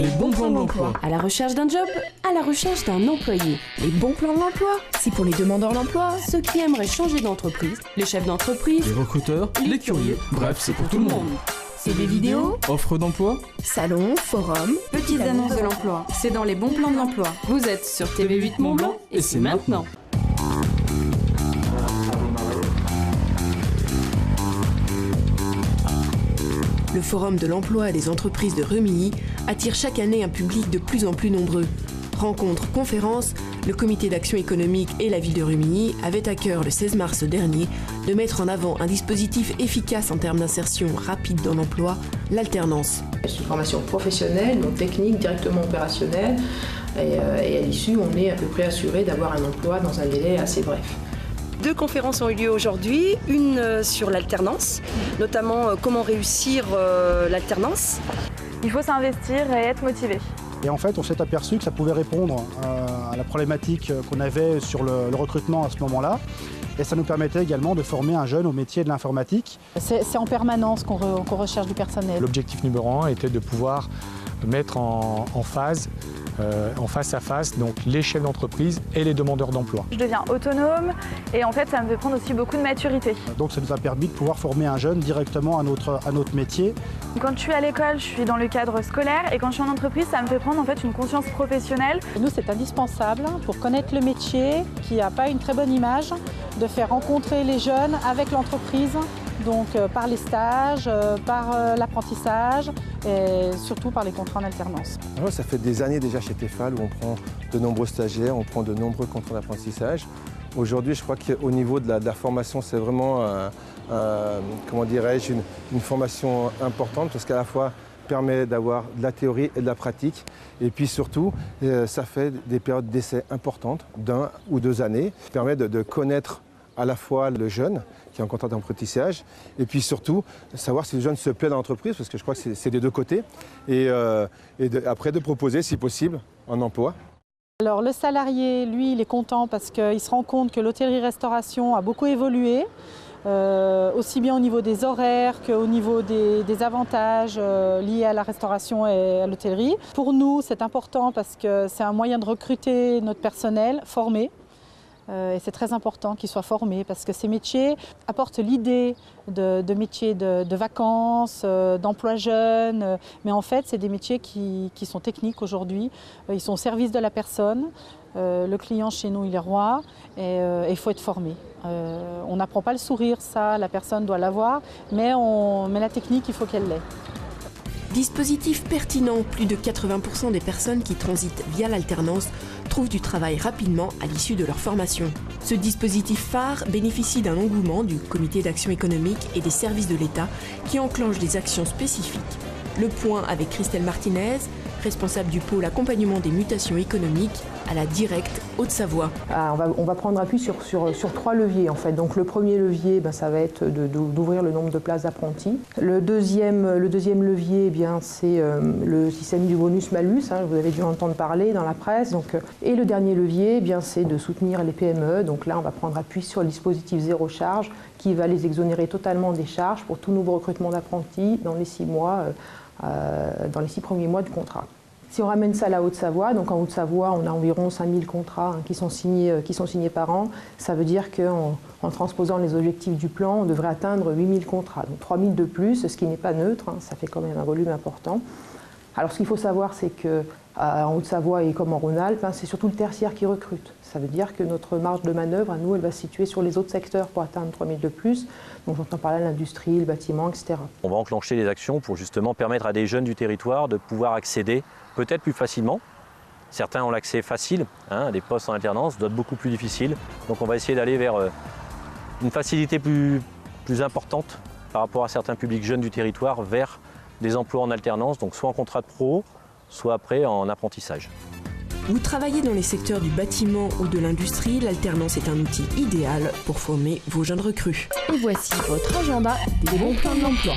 Les bons plans de l'emploi. À la recherche d'un job, à la recherche d'un employé. Les bons plans de l'emploi, c'est pour les demandeurs d'emploi, ceux qui aimeraient changer d'entreprise, les chefs d'entreprise, les recruteurs, les curieux. Bref, c'est pour tout le monde. C'est des vidéos, offres d'emploi, salons, forums, petites annonces de l'emploi. C'est dans les bons plans de l'emploi. Vous êtes sur TV8 Mont-Blanc et c'est maintenant. Le Forum de l'emploi et des entreprises de Remilly attire chaque année un public de plus en plus nombreux. Rencontres, conférences, le comité d'action économique et la ville de Remilly avaient à cœur le 16 mars dernier de mettre en avant un dispositif efficace en termes d'insertion rapide dans l'emploi, l'alternance. C'est une formation professionnelle, donc technique, directement opérationnelle, et à l'issue, on est à peu près assuré d'avoir un emploi dans un délai assez bref. 2 conférences ont eu lieu aujourd'hui, une sur l'alternance, notamment comment réussir l'alternance. Il faut s'investir et être motivé. Et en fait, on s'est aperçu que ça pouvait répondre à la problématique qu'on avait sur le recrutement à ce moment-là. Et ça nous permettait également de former un jeune au métier de l'informatique. C'est en permanence qu'on recherche du personnel. L'objectif numéro 1 était de pouvoir mettre en face à face donc les chefs d'entreprise et les demandeurs d'emploi. Je deviens autonome et en fait ça me fait prendre aussi beaucoup de maturité. Donc ça nous a permis de pouvoir former un jeune directement à notre métier. Quand je suis à l'école, je suis dans le cadre scolaire et quand je suis en entreprise, ça me fait prendre en fait une conscience professionnelle. Nous c'est indispensable pour connaître le métier qui n'a pas une très bonne image, de faire rencontrer les jeunes avec l'entreprise. Donc par les stages, par l'apprentissage et surtout par les contrats en alternance. Alors, ça fait des années déjà chez Tefal où on prend de nombreux stagiaires, on prend de nombreux contrats d'apprentissage. Aujourd'hui, je crois qu'au niveau de la formation, c'est vraiment comment dirais-je, une formation importante parce qu'à la fois permet d'avoir de la théorie et de la pratique. Et puis surtout, ça fait des périodes d'essai importantes, d'1 ou 2 années. Ça permet de connaître à la fois le jeune qui est en contrat d'apprentissage et puis surtout savoir si le jeune se plaît dans l'entreprise parce que je crois que c'est des deux côtés et après de proposer si possible un emploi. Alors le salarié, lui, il est content parce qu'il se rend compte que l'hôtellerie-restauration a beaucoup évolué, aussi bien au niveau des horaires qu'au niveau des avantages liés à la restauration et à l'hôtellerie. Pour nous, c'est important parce que c'est un moyen de recruter notre personnel formé. Et c'est très important qu'ils soient formés parce que ces métiers apportent l'idée de métiers de vacances, d'emploi jeune. Mais en fait, c'est des métiers qui sont techniques aujourd'hui. Ils sont au service de la personne. Le client chez nous, il est roi et il faut être formé. On n'apprend pas le sourire, ça, la personne doit l'avoir, mais la technique, il faut qu'elle l'ait. Dispositif pertinent, plus de 80% des personnes qui transitent via l'alternance trouvent du travail rapidement à l'issue de leur formation. Ce dispositif phare bénéficie d'un engouement du comité d'action économique et des services de l'État qui enclenchent des actions spécifiques. Le point avec Christelle Martinez, responsable du pôle accompagnement des mutations économiques à la Directe Haute-Savoie. On va prendre appui sur 3 leviers en fait. Donc le premier levier, ça va être d'ouvrir le nombre de places d'apprentis. Le deuxième levier, c'est le système du bonus-malus. Vous avez dû entendre parler dans la presse. Et le dernier levier, c'est de soutenir les PME. Donc là, on va prendre appui sur le dispositif zéro charge qui va les exonérer totalement des charges pour tout nouveau recrutement d'apprentis dans les 6 mois. Dans les 6 premiers mois du contrat. Si on ramène ça à la Haute-Savoie, donc en Haute-Savoie, on a environ 5000 contrats qui sont signés par an. Ça veut dire qu'en transposant les objectifs du plan, on devrait atteindre 8000 contrats. Donc 3000 de plus, ce qui n'est pas neutre, ça fait quand même un volume important. Alors ce qu'il faut savoir, c'est qu'en Haute-Savoie et comme en Rhône-Alpes, c'est surtout le tertiaire qui recrute. Ça veut dire que notre marge de manœuvre, à nous, elle va se situer sur les autres secteurs pour atteindre 3000 de plus. Donc j'entends parler de l'industrie, le bâtiment, etc. On va enclencher les actions pour justement permettre à des jeunes du territoire de pouvoir accéder peut-être plus facilement. Certains ont l'accès facile à des postes en alternance, d'autres beaucoup plus difficiles. Donc on va essayer d'aller vers une facilité plus importante par rapport à certains publics jeunes du territoire vers des emplois en alternance, donc soit en contrat de pro, soit après en apprentissage. Vous travaillez dans les secteurs du bâtiment ou de l'industrie, l'alternance est un outil idéal pour former vos jeunes recrues. Et voici votre agenda des bons plans de l'emploi.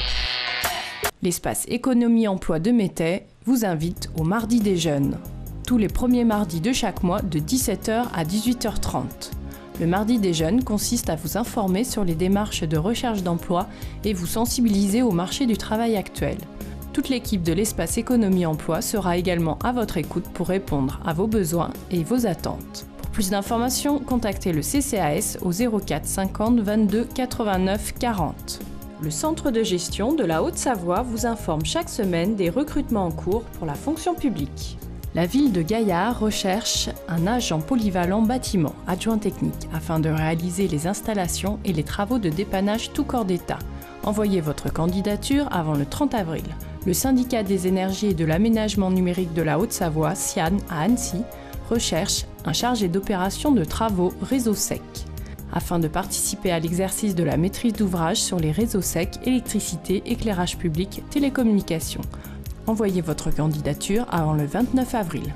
L'espace économie-emploi de Métais vous invite au Mardi des Jeunes. Tous les premiers mardis de chaque mois de 17h à 18h30. Le Mardi des Jeunes consiste à vous informer sur les démarches de recherche d'emploi et vous sensibiliser au marché du travail actuel. Toute l'équipe de l'espace Économie Emploi sera également à votre écoute pour répondre à vos besoins et vos attentes. Pour plus d'informations, contactez le CCAS au 04 50 22 89 40. Le Centre de gestion de la Haute-Savoie vous informe chaque semaine des recrutements en cours pour la fonction publique. La ville de Gaillard recherche un agent polyvalent bâtiment, adjoint technique, afin de réaliser les installations et les travaux de dépannage tout corps d'État. Envoyez votre candidature avant le 30 avril. Le syndicat des énergies et de l'aménagement numérique de la Haute-Savoie, SIAN, à Annecy, recherche un chargé d'opération de travaux réseau sec, afin de participer à l'exercice de la maîtrise d'ouvrage sur les réseaux secs, électricité, éclairage public, télécommunications. Envoyez votre candidature avant le 29 avril.